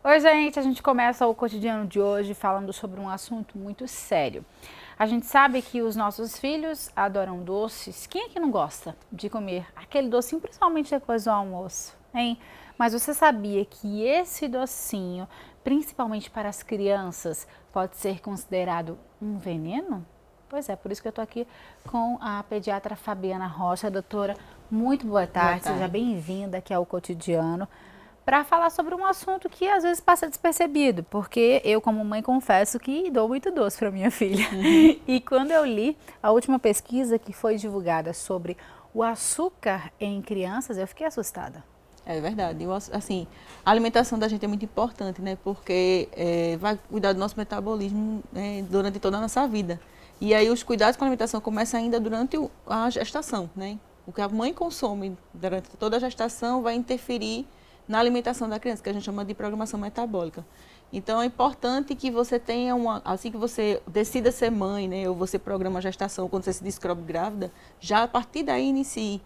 Oi, gente, a gente começa o cotidiano de hoje falando sobre um assunto muito sério. A gente sabe que os nossos filhos adoram doces. Quem é que não gosta de comer aquele docinho, principalmente depois do almoço, hein? Mas você sabia que esse docinho, principalmente para as crianças, pode ser considerado um veneno? Pois é, por isso que eu estou aqui com a pediatra Fabiana Rocha. Doutora, muito boa Boa tarde, seja tarde. bem-vinda aqui ao Cotidiano para falar sobre um assunto que às vezes passa despercebido, porque eu, como mãe, confesso que dou muito doce para minha filha. Uhum. E quando eu li a última pesquisa que foi divulgada sobre o açúcar em crianças, eu fiquei assustada. É verdade. Assim, a alimentação da gente é muito importante, né? Porque vai cuidar do nosso metabolismo, né, durante toda a nossa vida. E aí os cuidados com a alimentação começam ainda durante a gestação, né? O que a mãe consome durante toda a gestação vai interferir na alimentação da criança, que a gente chama de programação metabólica. Então é importante que você tenha assim que você decida ser mãe, né, ou você programa a gestação, quando você se descobre grávida, já a partir daí inicie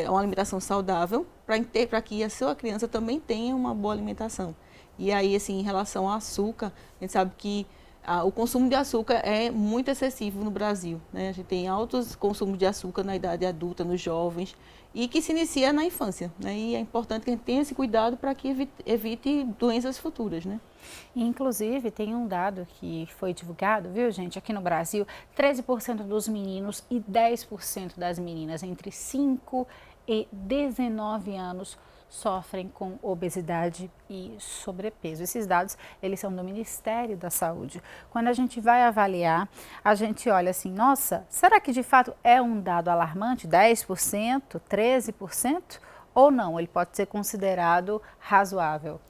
uma alimentação saudável para que a sua criança também tenha uma boa alimentação. E aí, assim, em relação ao açúcar, a gente sabe que o consumo de açúcar é muito excessivo no Brasil, né? A gente tem altos consumos de açúcar na idade adulta, nos jovens, e que se inicia na infância, né? E é importante que a gente tenha esse cuidado para que evite doenças futuras, né? Inclusive, tem um dado que foi divulgado, viu, gente? Aqui no Brasil, 13% dos meninos e 10% das meninas entre 5 e 19 anos sofrem com obesidade e sobrepeso. Esses dados, eles são do Ministério da Saúde. Quando a gente vai avaliar, a gente olha assim, nossa, será que de fato é um dado alarmante? 10%, 13%? Ou não? Ele pode ser considerado razoável?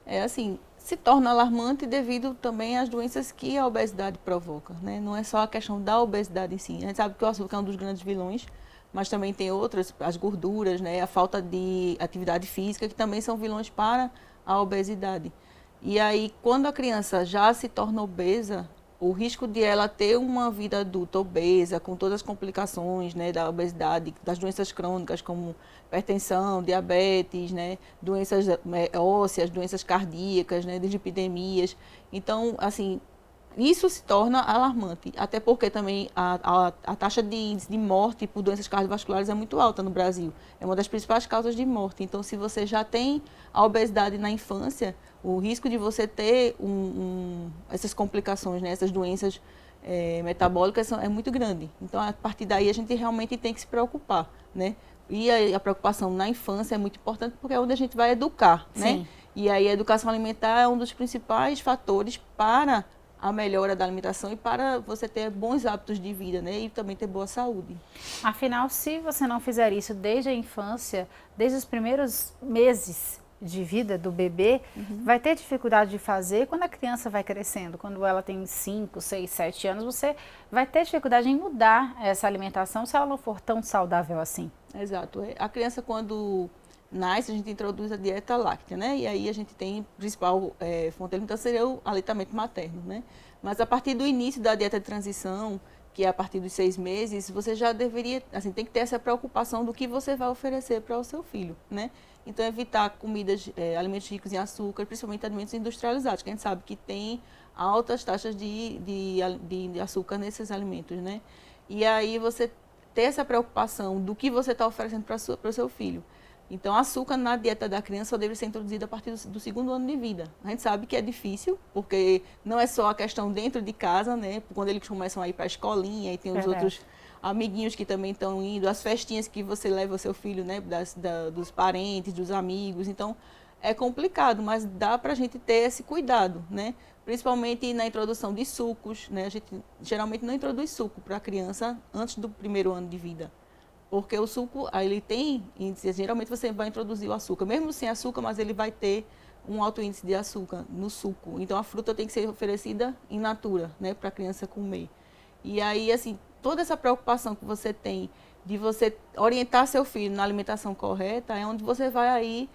É assim, se torna alarmante devido também às doenças que a obesidade provoca, né? Não é só a questão da obesidade em si. A gente sabe que o açúcar é um dos grandes vilões, mas também tem outras, as gorduras, né? A falta de atividade física, que também são vilões para a obesidade. E aí, quando a criança já se torna obesa, o risco de ela ter uma vida adulta obesa, com todas as complicações, né, da obesidade, das doenças crônicas como hipertensão, diabetes, né, doenças ósseas, doenças cardíacas, né, dislipidemias. Então, assim, isso se torna alarmante, até porque também a taxa de índice de morte por doenças cardiovasculares é muito alta no Brasil. É uma das principais causas de morte. Então, se você já tem a obesidade na infância, o risco de você ter essas complicações, né, essas doenças metabólicas é muito grande. Então, a partir daí, a gente realmente tem que se preocupar, né? E a preocupação na infância é muito importante porque é onde a gente vai educar, né? Sim. E aí a educação alimentar é um dos principais fatores para a melhora da alimentação e para você ter bons hábitos de vida, né? E também ter boa saúde. Afinal, se você não fizer isso desde a infância, desde os primeiros meses de vida do bebê, vai ter dificuldade de fazer quando a criança vai crescendo. Quando ela tem 5, 6, 7 anos, você vai ter dificuldade em mudar essa alimentação se ela não for tão saudável assim. Exato. A criança, quando nasce, a gente introduz a dieta láctea, né? E aí a gente tem, a principal fonte de alimentação seria o aleitamento materno, né? Mas a partir do início da dieta de transição, que é a partir dos 6 meses, você já deveria, assim, tem que ter essa preocupação do que você vai oferecer para o seu filho, né? Então, evitar comidas, alimentos ricos em açúcar, principalmente alimentos industrializados, que a gente sabe que tem altas taxas de açúcar nesses alimentos, né? E aí você ter essa preocupação do que você está oferecendo para o seu filho. Então, açúcar na dieta da criança só deve ser introduzido a partir do segundo ano de vida. A gente sabe que é difícil, porque não é só a questão dentro de casa, né? Quando eles começam a ir para a escolinha e tem os Verdade. outros amiguinhos que também estão indo, as festinhas que você leva o seu filho, né? Dos parentes, dos amigos. Então, é complicado, mas dá para a gente ter esse cuidado, né? Principalmente na introdução de sucos, né? A gente geralmente não introduz suco para a criança antes do primeiro ano de vida. Porque o suco, aí ele tem índice, geralmente você vai introduzir o açúcar, mesmo sem açúcar, mas ele vai ter um alto índice de açúcar no suco. Então a fruta tem que ser oferecida in natura, né, para a criança comer. E aí, assim, toda essa preocupação que você tem de você orientar seu filho na alimentação correta, é onde você vai aí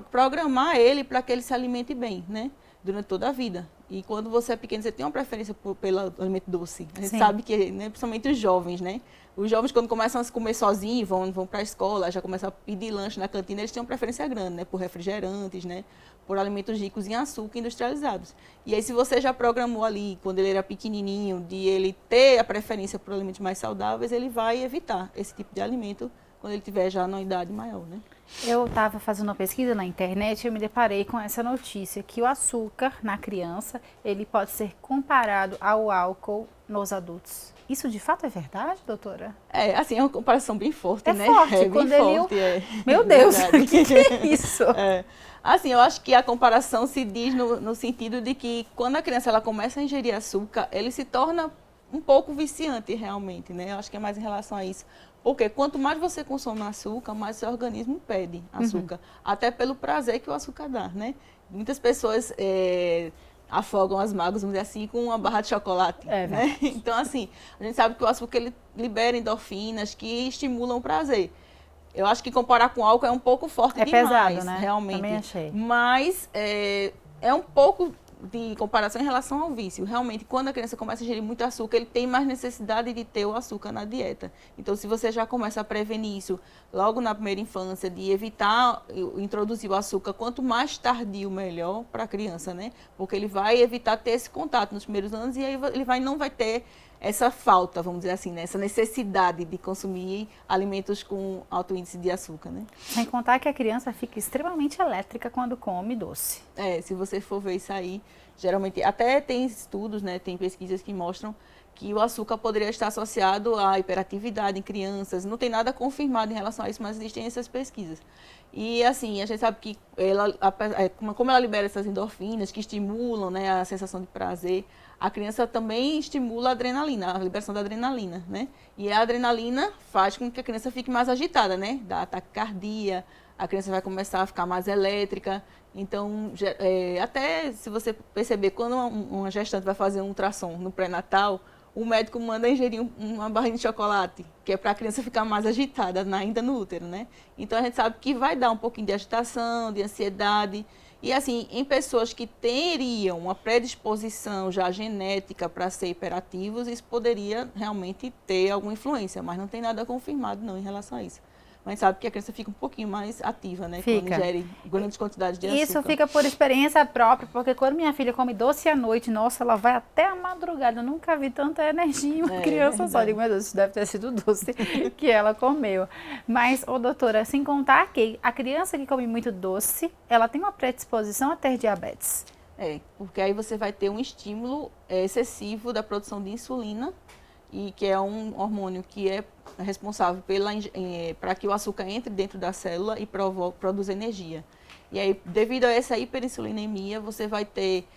programar ele para que ele se alimente bem, né, durante toda a vida. E quando você é pequeno, você tem uma preferência pelo alimento doce. A gente Sim. sabe que, né, principalmente os jovens, né? Os jovens, quando começam a se comer sozinhos, vão para a escola, já começam a pedir lanche na cantina, eles têm uma preferência grande, né? Por refrigerantes, né? Por alimentos ricos em açúcar industrializados. E aí, se você já programou ali, quando ele era pequenininho, de ele ter a preferência por alimentos mais saudáveis, ele vai evitar esse tipo de alimento quando ele tiver já na idade maior, né? Eu estava fazendo uma pesquisa na internet e eu me deparei com essa notícia, que o açúcar na criança, ele pode ser comparado ao álcool nos adultos. Isso de fato é verdade, doutora? É, assim, é uma comparação bem forte, É né? forte, É bem quando forte, ele... Meu Deus, o que é isso? É. Assim, eu acho que a comparação se diz no sentido de que quando a criança ela começa a ingerir açúcar, ele se torna um pouco viciante realmente, né? Eu acho que é mais em relação a isso. Porque quanto mais você consome açúcar, mais seu organismo pede açúcar. Até pelo prazer que o açúcar dá, né? Muitas pessoas afogam as mágoas, vamos dizer assim, com uma barra de chocolate, né? Então, assim, a gente sabe que o açúcar ele libera endorfinas que estimulam o prazer. Eu acho que comparar com álcool é um pouco forte demais, pesado, né? Realmente. Também achei. Mas é um pouco de comparação em relação ao vício. Realmente, quando a criança começa a ingerir muito açúcar, ele tem mais necessidade de ter o açúcar na dieta. Então, se você já começa a prevenir isso logo na primeira infância, de evitar introduzir o açúcar, quanto mais tardio, melhor para a criança, né? Porque ele vai evitar ter esse contato nos primeiros anos e aí ele não vai ter essa falta, vamos dizer assim, né? Essa necessidade de consumir alimentos com alto índice de açúcar, né? Sem contar que a criança fica extremamente elétrica quando come doce. Se você for ver isso aí, geralmente, até tem estudos, né? Tem pesquisas que mostram que o açúcar poderia estar associado à hiperatividade em crianças. Não tem nada confirmado em relação a isso, mas existem essas pesquisas. E assim, a gente sabe que como ela libera essas endorfinas que estimulam, né, a sensação de prazer, a criança também estimula a adrenalina, a liberação da adrenalina, né? E a adrenalina faz com que a criança fique mais agitada, né? Dá taquicardia, a criança vai começar a ficar mais elétrica. Então, até se você perceber, quando uma gestante vai fazer um ultrassom no pré-natal, o médico manda ingerir uma barrinha de chocolate, que é para a criança ficar mais agitada ainda no útero, né? Então, a gente sabe que vai dar um pouquinho de agitação, de ansiedade. E, assim, em pessoas que teriam uma predisposição já genética para ser hiperativos, isso poderia realmente ter alguma influência, mas não tem nada confirmado, não, em relação a isso. Mas sabe que a criança fica um pouquinho mais ativa, né? Fica. Quando ingere grandes quantidades de açúcar. Isso fica por experiência própria, porque quando minha filha come doce à noite, nossa, ela vai até a madrugada. Eu nunca vi tanta energia em uma criança só. Digo, meu Deus, isso deve ter sido doce que ela comeu. Mas, doutora, sem contar que a criança que come muito doce, ela tem uma predisposição a ter diabetes. Porque aí você vai ter um estímulo excessivo da produção de insulina, e que é um hormônio que é responsável para que o açúcar entre dentro da célula e produza energia. E aí, devido a essa hiperinsulinemia, você vai ter,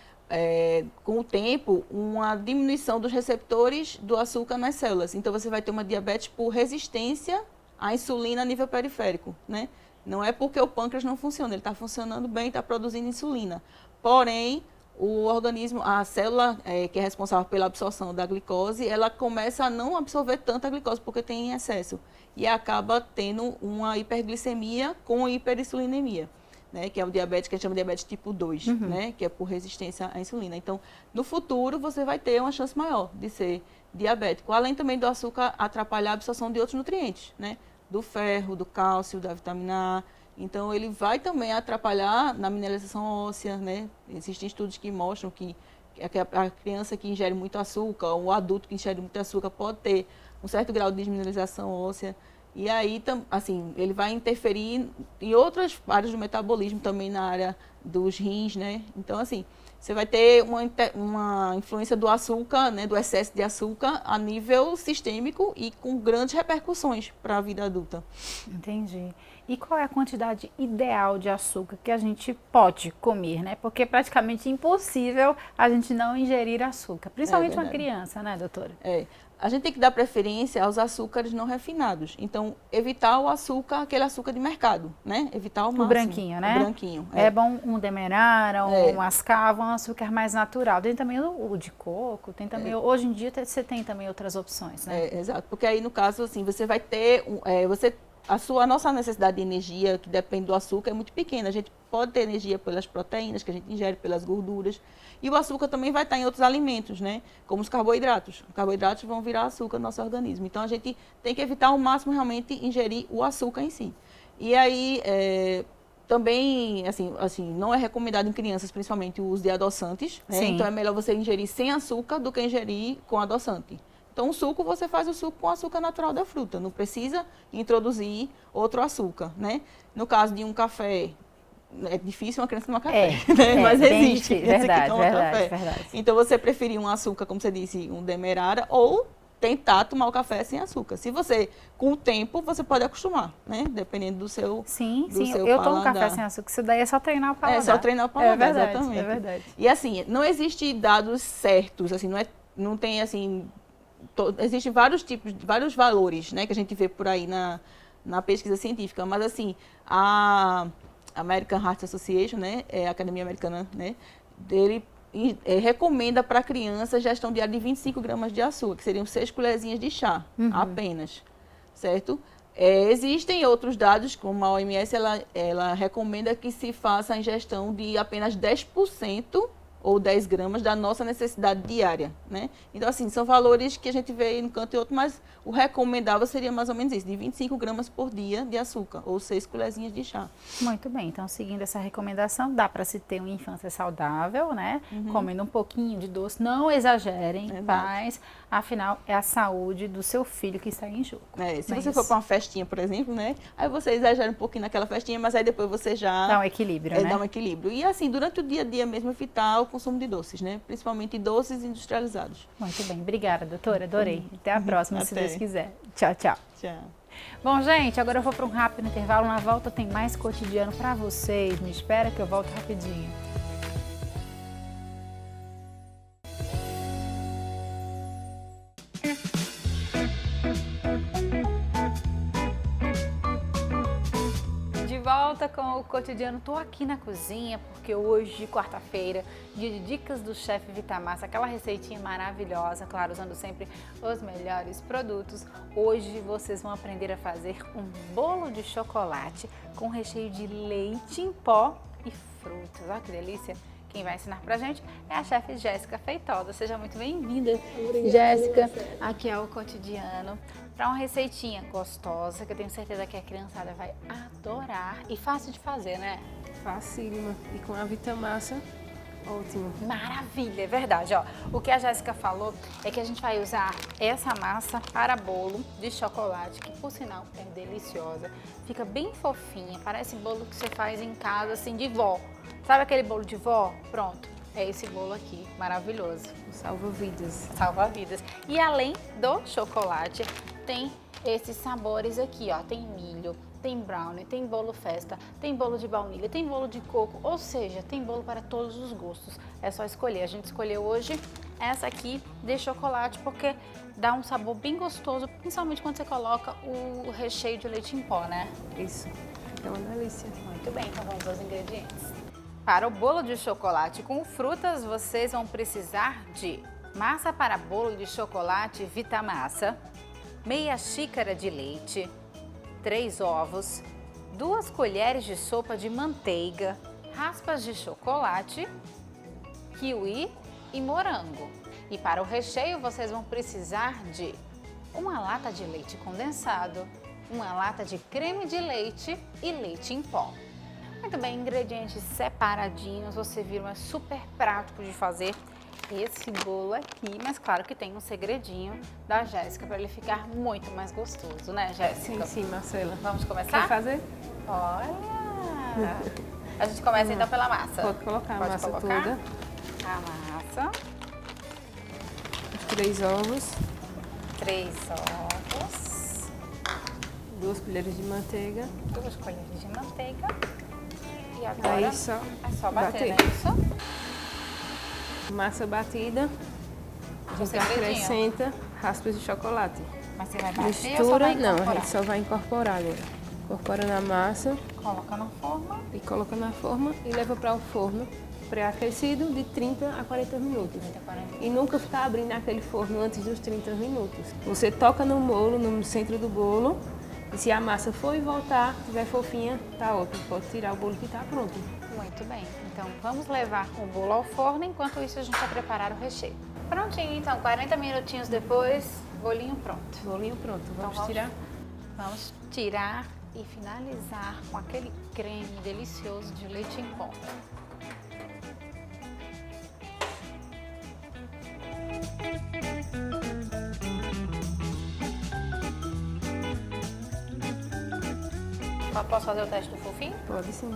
com o tempo, uma diminuição dos receptores do açúcar nas células. Então, você vai ter uma diabetes por resistência à insulina a nível periférico, né? Não é porque o pâncreas não funciona, ele está funcionando bem, está produzindo insulina. Porém, o organismo, a célula que é responsável pela absorção da glicose, ela começa a não absorver tanta glicose porque tem em excesso. E acaba tendo uma hiperglicemia com hiperinsulinemia, né? Que é o diabetes que a gente chama de diabetes tipo 2, né? Que é por resistência à insulina. Então, no futuro, você vai ter uma chance maior de ser diabético. Além também do açúcar atrapalhar a absorção de outros nutrientes, né? Do ferro, do cálcio, da vitamina A. Então, ele vai também atrapalhar na mineralização óssea, né? Existem estudos que mostram que a criança que ingere muito açúcar, ou o adulto que ingere muito açúcar, pode ter um certo grau de desmineralização óssea. E aí, assim, ele vai interferir em outras áreas do metabolismo, também na área dos rins, né? Então, assim, você vai ter uma influência do açúcar, né, do excesso de açúcar a nível sistêmico e com grandes repercussões para a vida adulta. Entendi. E qual é a quantidade ideal de açúcar que a gente pode comer, né? Porque é praticamente impossível a gente não ingerir açúcar, principalmente uma criança, né, doutora? A gente tem que dar preferência aos açúcares não refinados. Então, evitar o açúcar, aquele açúcar de mercado, né? Evitar o máximo. O branquinho, né? O branquinho. É bom um demerara, um mascavo, um açúcar mais natural. Tem também o de coco, tem também, hoje em dia você tem também outras opções, né? Exato, porque aí no caso, assim, você vai ter, você a nossa necessidade de energia, que depende do açúcar, é muito pequena. A gente pode ter energia pelas proteínas que a gente ingere, pelas gorduras. E o açúcar também vai estar em outros alimentos, né? Como os carboidratos. Os carboidratos vão virar açúcar no nosso organismo. Então, a gente tem que evitar ao máximo realmente ingerir o açúcar em si. E aí, também, assim, não é recomendado em crianças, principalmente, o uso de adoçantes, né? Então, é melhor você ingerir sem açúcar do que ingerir com adoçante. Então, o suco, você faz o suco com açúcar natural da fruta. Não precisa introduzir outro açúcar, né? No caso de um café, é difícil uma criança tomar café, né? Mas existe. Verdade, verdade. Então, você preferir um açúcar, como você disse, um demerara, ou tentar tomar o café sem açúcar. Se você, com o tempo, você pode acostumar, né? Dependendo do seu Sim, do seu eu tomo café sem açúcar, isso daí é só treinar o paladar. É só treinar o paladar, exatamente. É verdade. E assim, não existe dados certos, assim, não tem assim, existem vários tipos, vários valores, né, que a gente vê por aí na pesquisa científica, mas assim, a American Heart Association, né, a Academia Americana, né, dele recomenda para crianças a ingestão diária de 25 gramas de açúcar, que seriam 6 colherzinhas de chá, apenas, certo? Existem outros dados, como a OMS, ela recomenda que se faça a ingestão de apenas 10% ou 10 gramas da nossa necessidade diária, né? Então, assim, são valores que a gente vê no canto e outro, mas o recomendável seria mais ou menos isso, de 25 gramas por dia de açúcar, ou 6 colherzinhas de chá. Muito bem, então, seguindo essa recomendação, dá para se ter uma infância saudável, né? Comendo um pouquinho de doce, não exagerem, mas, afinal, é a saúde do seu filho que está em jogo. Se você for para uma festinha, por exemplo, né? Aí você exagera um pouquinho naquela festinha, mas aí depois você já... Dá um equilíbrio, né? Dá um equilíbrio. E, assim, durante o dia a dia mesmo, evitar o consumo de doces, né? Principalmente doces industrializados. Muito bem, obrigada, doutora, adorei. Até a próxima, se Deus quiser. Tchau, tchau. Tchau. Bom, gente, agora eu vou para um rápido intervalo. Na volta tem mais cotidiano para vocês. Me espera que eu volto rapidinho. Volta com o cotidiano. Estou aqui na cozinha porque hoje, quarta-feira, dia de dicas do chefe Vitamassa, aquela receitinha maravilhosa, claro, usando sempre os melhores produtos. Hoje vocês vão aprender a fazer um bolo de chocolate com recheio de leite em pó e frutas. Olha que delícia! Quem vai ensinar pra gente é a chefe Jéssica Feitosa. Seja muito bem-vinda, Jéssica. Aqui é o cotidiano. Para uma receitinha gostosa, que eu tenho certeza que a criançada vai adorar e fácil de fazer, né? Facílima. E com a Vitamassa, ótimo. Maravilha, é verdade. Ó, o que a Jéssica falou é que a gente vai usar essa massa para bolo de chocolate, que por sinal é deliciosa. Fica bem fofinha, parece bolo que você faz em casa, assim, de vó. Sabe aquele bolo de vó? Pronto, é esse bolo aqui, maravilhoso. Salva-vidas. Salva-vidas. E além do chocolate, tem esses sabores aqui, ó. Tem milho, tem brownie, tem bolo festa, tem bolo de baunilha, tem bolo de coco, ou seja, tem bolo para todos os gostos. É só escolher. A gente escolheu hoje essa aqui de chocolate porque dá um sabor bem gostoso, principalmente quando você coloca o recheio de leite em pó, né? Isso, é uma delícia. Muito bem, então vamos aos ingredientes. Para o bolo de chocolate com frutas, vocês vão precisar de massa para bolo de chocolate Vitamassa, meia xícara de leite, 3 ovos, 2 colheres de sopa de manteiga, raspas de chocolate, kiwi e morango. E para o recheio, vocês vão precisar de uma lata de leite condensado, uma lata de creme de leite e leite em pó. Muito bem, ingredientes separadinhos, você viu, é super prático de fazer esse bolo aqui, mas claro que tem um segredinho da Jéssica para ele ficar muito mais gostoso, né, Jéssica? Sim, Marcela. Vamos começar? Quer fazer? Olha! A gente começa então pela massa. Pode colocar a massa toda. A massa. Os 3 ovos. 3 ovos. 2 colheres de manteiga. 2 colheres de manteiga. E agora aí é só bater, não é isso? Massa batida. A gente acrescenta raspas de chocolate. Mas você vai bater mistura, ou só vai incorporar? Não, a gente só vai incorporar agora. Incorpora na massa. Coloca na forma. E coloca na forma e leva para o forno pré-aquecido de 30 a 40 minutos. 30 a 40 minutos. E nunca ficar abrindo aquele forno antes dos 30 minutos. Você toca no bolo, no centro do bolo, E se a massa for e voltar, tiver fofinha, tá ótimo. Pode tirar o bolo que tá pronto. Muito bem, então vamos levar o bolo ao forno, enquanto isso a gente vai preparar o recheio. Prontinho, então, 40 minutinhos depois, bolinho pronto. Bolinho pronto. Vamos Então, tirar. Vamos tirar e finalizar com aquele creme delicioso de leite em pó. Posso fazer o teste do fofinho? Pode sim.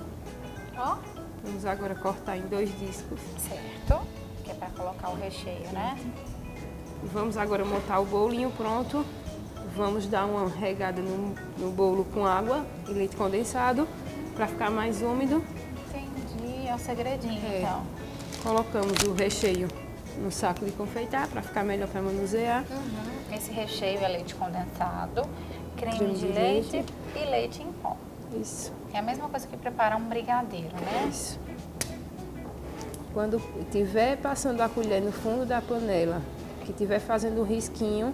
Ó, Vamos agora cortar em 2 discos. certo. Que é para colocar o recheio, né? E vamos agora montar o bolinho pronto. Vamos dar uma regada no bolo com água e leite condensado para ficar mais úmido. Entendi, é o segredinho, É. então. Colocamos o recheio no saco de confeitar para ficar melhor para manusear. Esse recheio é leite condensado, creme Creme de de leite leite. e leite em pó. Isso, É a mesma coisa que preparar um brigadeiro, né? isso. Quando estiver passando a colher no fundo da panela, que estiver fazendo um risquinho,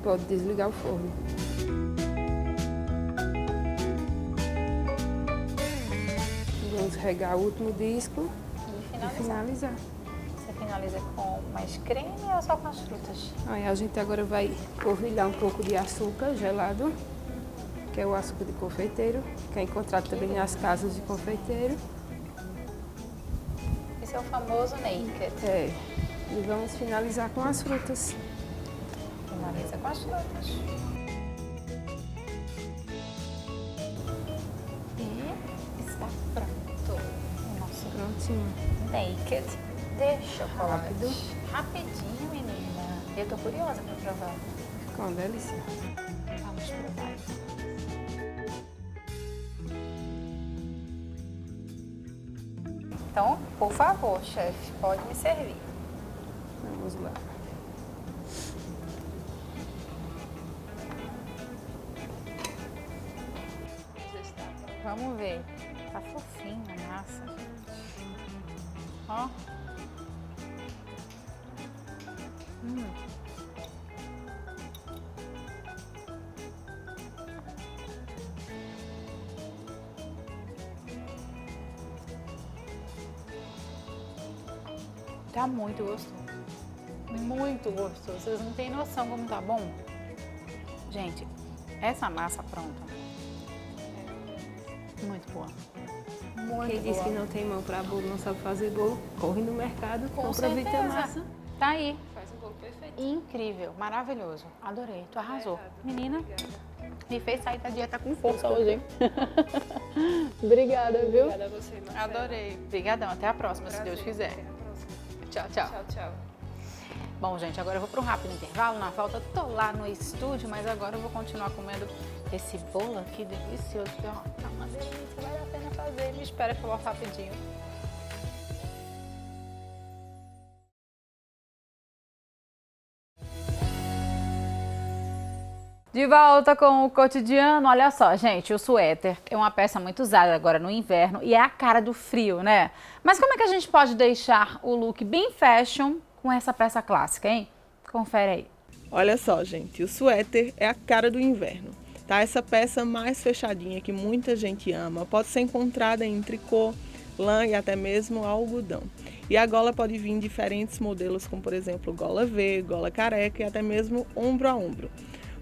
pode desligar o forno. Vamos regar o último disco E e finalizar. finalizar. Você finaliza com mais creme ou só com as frutas? Aí a gente agora vai polvilhar um pouco de açúcar gelado, que é o açúcar de confeiteiro, que é encontrado também nas casas de confeiteiro. Esse é o famoso naked. É. E vamos finalizar com as frutas. Finaliza com as frutas. E está pronto o nosso Prontinho. naked de chocolate. Rápido. Rapidinho, menina. Eu tô curiosa para provar. Ficou uma delícia. Vamos provar. Então, por favor, chefe, pode me servir. Vamos lá. Vamos ver. Tá fofinho a massa, gente. Ó. Tá muito gostoso. Muito gostoso. Vocês não têm noção como tá bom. Gente, essa massa pronta. Muito boa. Muito Quem disse boa. que não tem mão para bolo, não sabe fazer bolo, corre no mercado, Com compra certeza. Vitamassa. Tá aí. Faz um bolo perfeito. Incrível, maravilhoso. Adorei, tu arrasou. Menina, me fez sair da dieta com força hoje, hein? Obrigada, viu? Obrigada a você, Marcela. Adorei. Obrigadão, até a próxima, se Deus quiser. Até a próxima. Tchau, tchau. Tchau, tchau. Bom, gente, agora eu vou para um rápido intervalo. Na volta, tô lá no estúdio, mas agora eu vou continuar comendo esse bolo aqui delicioso. Que, ó, tá uma delícia, vale a pena fazer. Me espera que eu volto rapidinho. De volta com o cotidiano. Olha só, gente, o suéter é uma peça muito usada agora no inverno e é a cara do frio, né? Mas como é que a gente pode deixar o look bem fashion com essa peça clássica, hein? Confere aí. Olha só, gente, o suéter é a cara do inverno, tá? Essa peça mais fechadinha que muita gente ama pode ser encontrada em tricô, lã e até mesmo algodão. E a gola pode vir em diferentes modelos, como por exemplo gola V, gola careca e até mesmo ombro a ombro.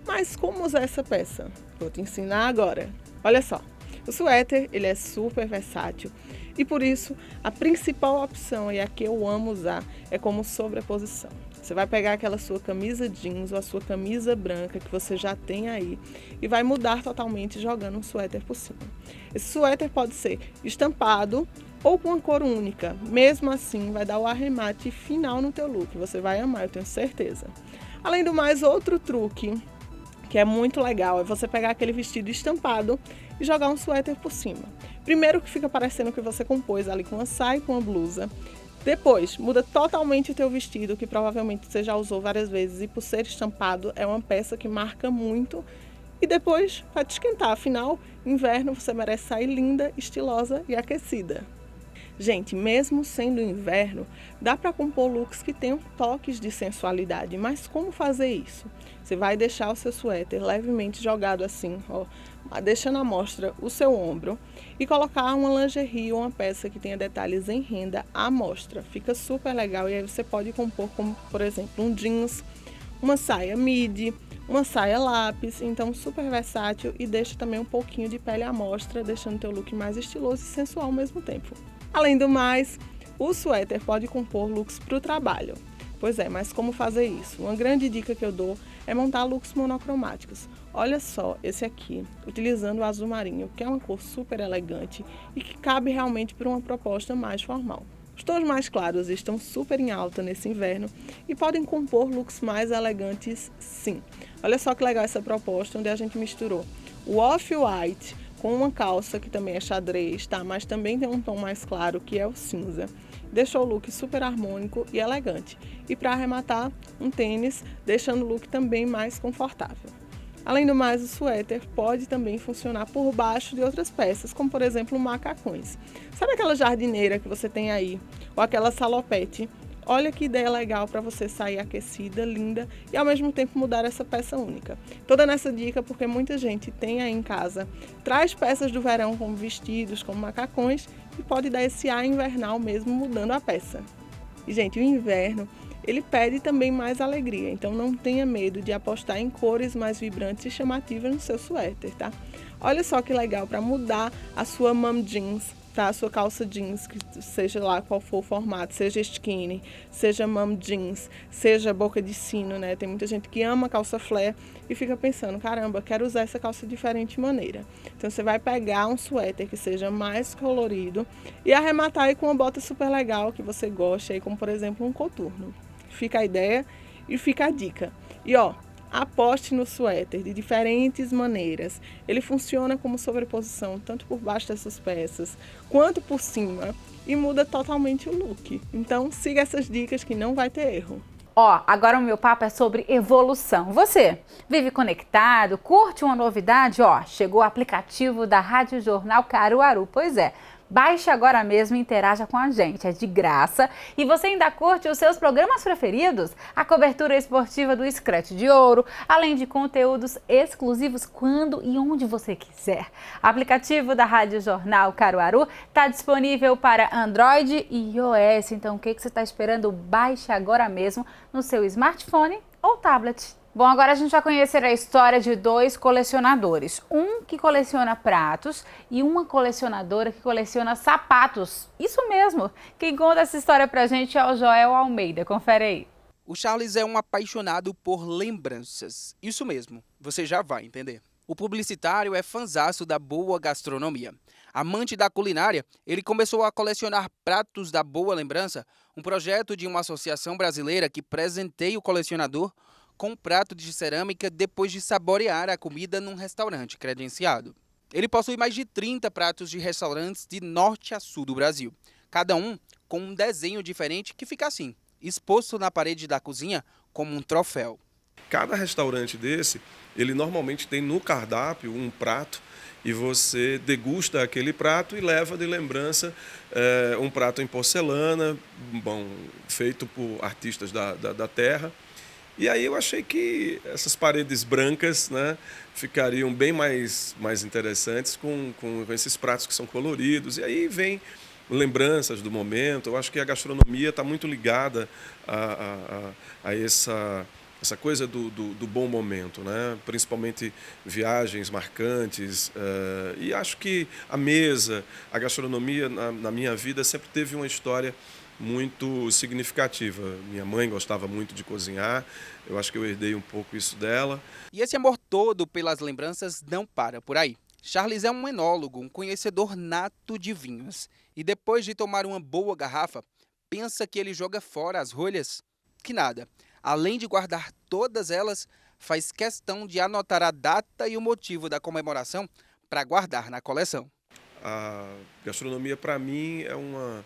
Mas como usar essa peça? Vou te ensinar agora. Olha só, o suéter ele é super versátil e por isso a principal opção e a que eu amo usar é como sobreposição. Você vai pegar aquela sua camisa jeans ou a sua camisa branca que você já tem aí e vai mudar totalmente jogando um suéter por cima. Esse suéter pode ser estampado ou com uma cor única. Mesmo assim, vai dar o arremate final no teu look. Você vai amar, eu tenho certeza. Além do mais, outro truque que é muito legal é você pegar aquele vestido estampado e jogar um suéter por cima. Primeiro que fica parecendo que você compôs ali com uma saia e com uma blusa. Depois, muda totalmente o teu vestido, que provavelmente você já usou várias vezes e por ser estampado é uma peça que marca muito. E depois vai te esquentar, afinal, inverno você merece sair linda, estilosa e aquecida. Gente, mesmo sendo inverno, dá para compor looks que tenham toques de sensualidade, mas como fazer isso? Você vai deixar o seu suéter levemente jogado assim, ó, deixando à mostra o seu ombro e colocar uma lingerie ou uma peça que tenha detalhes em renda à mostra. Fica super legal e aí você pode compor como, por exemplo, um jeans, uma saia midi, uma saia lápis, então super versátil e deixa também um pouquinho de pele à mostra, deixando teu look mais estiloso e sensual ao mesmo tempo. Além do mais, o suéter pode compor looks para o trabalho. Pois é, mas como fazer isso? Uma grande dica que eu dou é montar looks monocromáticos. Olha só esse aqui, utilizando o azul marinho, que é uma cor super elegante e que cabe realmente para uma proposta mais formal. Os tons mais claros estão super em alta nesse inverno e podem compor looks mais elegantes, sim. Olha só que legal essa proposta, onde a gente misturou o off-white com uma calça que também é xadrez, tá? Mas também tem um tom mais claro, que é o cinza. Deixou o look super harmônico e elegante. E para arrematar, um tênis, deixando o look também mais confortável. Além do mais, o suéter pode também funcionar por baixo de outras peças, como por exemplo macacões. Sabe aquela jardineira que você tem aí? Ou aquela salopete? Olha que ideia legal para você sair aquecida, linda e ao mesmo tempo mudar essa peça única. Toda nessa dica porque muita gente tem aí em casa, traz peças do verão como vestidos, como macacões e pode dar esse ar invernal mesmo mudando a peça. E gente, o inverno, ele pede também mais alegria, então não tenha medo de apostar em cores mais vibrantes e chamativas no seu suéter, tá? Olha só que legal para mudar a sua mom jeans, tá? A sua calça jeans, que seja lá qual for o formato, seja skinny, seja mom jeans, seja boca de sino, né? Tem muita gente que ama calça flare e fica pensando, caramba, quero usar essa calça de diferente maneira. Então você vai pegar um suéter que seja mais colorido e arrematar aí com uma bota super legal que você goste, aí como por exemplo um coturno. Fica a ideia e fica a dica. E ó, aposte no suéter de diferentes maneiras. Ele funciona como sobreposição, tanto por baixo dessas peças, quanto por cima, e muda totalmente o look. Então, siga essas dicas que não vai ter erro. Ó, agora o meu papo é sobre evolução. Você vive conectado, curte uma novidade? Ó, chegou o aplicativo da Rádio Jornal Caruaru. Pois é. Baixe agora mesmo e interaja com a gente, é de graça. E você ainda curte os seus programas preferidos? A cobertura esportiva do Scratch de Ouro, além de conteúdos exclusivos quando e onde você quiser. O aplicativo da Rádio Jornal Caruaru está disponível para Android e iOS, então o que você está esperando? Baixe agora mesmo no seu smartphone ou tablet. Bom, agora a gente vai conhecer a história de dois colecionadores. Um que coleciona pratos e uma colecionadora que coleciona sapatos. Isso mesmo! Quem conta essa história pra gente é o Joel Almeida. Confere aí. O Charles é um apaixonado por lembranças. Isso mesmo, você já vai entender. O publicitário é fanzaço da boa gastronomia. Amante da culinária, ele começou a colecionar pratos da boa lembrança, um projeto de uma associação brasileira que presenteia o colecionador com um prato de cerâmica depois de saborear a comida num restaurante credenciado. Ele possui mais de 30 pratos de restaurantes de norte a sul do Brasil, cada um com um desenho diferente que fica assim, exposto na parede da cozinha como um troféu. Cada restaurante desse, ele normalmente tem no cardápio um prato e você degusta aquele prato e leva de lembrança um prato em porcelana, bom, feito por artistas da terra. E aí eu achei que essas paredes brancas, né, ficariam bem mais interessantes com esses pratos que são coloridos. E aí vem lembranças do momento. Eu acho que a gastronomia está muito ligada a essa coisa do bom momento, né? Principalmente viagens marcantes. E acho que a mesa, a gastronomia na minha vida sempre teve uma história muito significativa. Minha mãe gostava muito de cozinhar, eu acho que eu herdei um pouco isso dela. E esse amor todo pelas lembranças não para por aí. Charles é um enólogo, um conhecedor nato de vinhos. E depois de tomar uma boa garrafa, pensa que ele joga fora as rolhas? Que nada. Além de guardar todas elas, faz questão de anotar a data e o motivo da comemoração para guardar na coleção. A gastronomia, para mim, é uma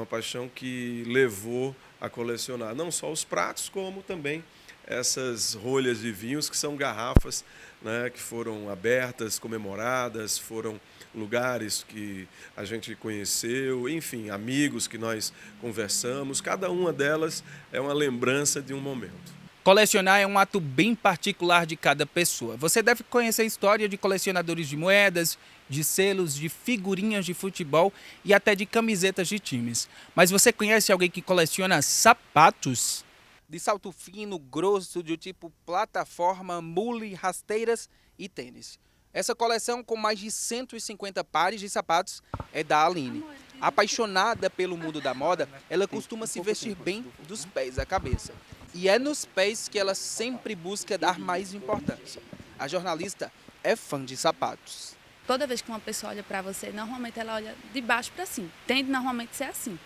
paixão que levou a colecionar não só os pratos, como também essas rolhas de vinhos que são garrafas, né, que foram abertas, comemoradas, foram lugares que a gente conheceu, enfim, amigos que nós conversamos. Cada uma delas é uma lembrança de um momento. Colecionar é um ato bem particular de cada pessoa. Você deve conhecer a história de colecionadores de moedas, de selos, de figurinhas de futebol e até de camisetas de times. Mas você conhece alguém que coleciona sapatos? De salto fino, grosso, de tipo plataforma, mule, rasteiras e tênis. Essa coleção, com mais de 150 pares de sapatos, é da Aline. Apaixonada pelo mundo da moda, ela costuma se vestir bem dos pés à cabeça. E é nos pés que ela sempre busca dar mais importância. A jornalista é fã de sapatos. Toda vez que uma pessoa olha para você, normalmente ela olha de baixo para cima. Tende normalmente ser assim.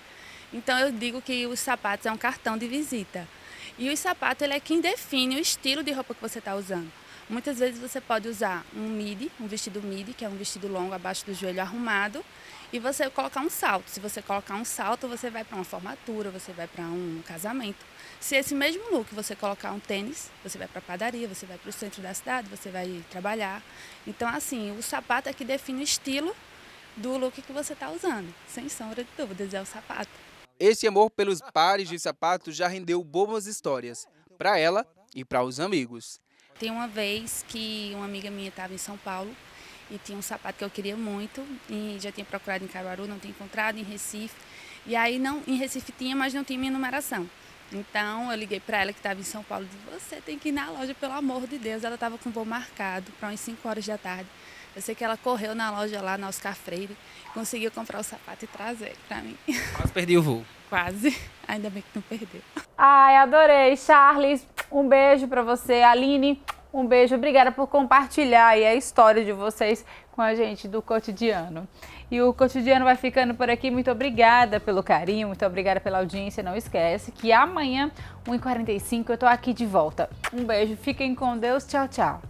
Então eu digo que os sapatos é um cartão de visita. E o sapato ele é quem define o estilo de roupa que você está usando. Muitas vezes você pode usar um vestido midi, que é um vestido longo abaixo do joelho arrumado, e você colocar um salto. Se você colocar um salto, você vai para uma formatura, você vai para um casamento. Se esse mesmo look você colocar um tênis, você vai para a padaria, você vai para o centro da cidade, você vai trabalhar. Então, assim, o sapato é que define o estilo do look que você está usando. Sem sombra de dúvidas, é o sapato. Esse amor pelos pares de sapatos já rendeu boas histórias para ela e para os amigos. Tem uma vez que uma amiga minha estava em São Paulo e tinha um sapato que eu queria muito e já tinha procurado em Caruaru, não tinha encontrado, em Recife. E aí em Recife tinha, mas não tinha minha numeração. Então eu liguei para ela que estava em São Paulo e disse, você tem que ir na loja, pelo amor de Deus. Ela estava com o voo marcado para umas 5 horas da tarde. Eu sei que ela correu na loja lá, na Oscar Freire, conseguiu comprar o sapato e trazer para mim. Quase perdi o voo. Quase, ainda bem que não perdeu. Ai, adorei. Charles, um beijo para você. Aline, um beijo. Obrigada por compartilhar aí a história de vocês com a gente do cotidiano. E o cotidiano vai ficando por aqui. Muito obrigada pelo carinho, muito obrigada pela audiência. Não esquece que amanhã, 1h45, eu tô aqui de volta. Um beijo, fiquem com Deus. Tchau, tchau.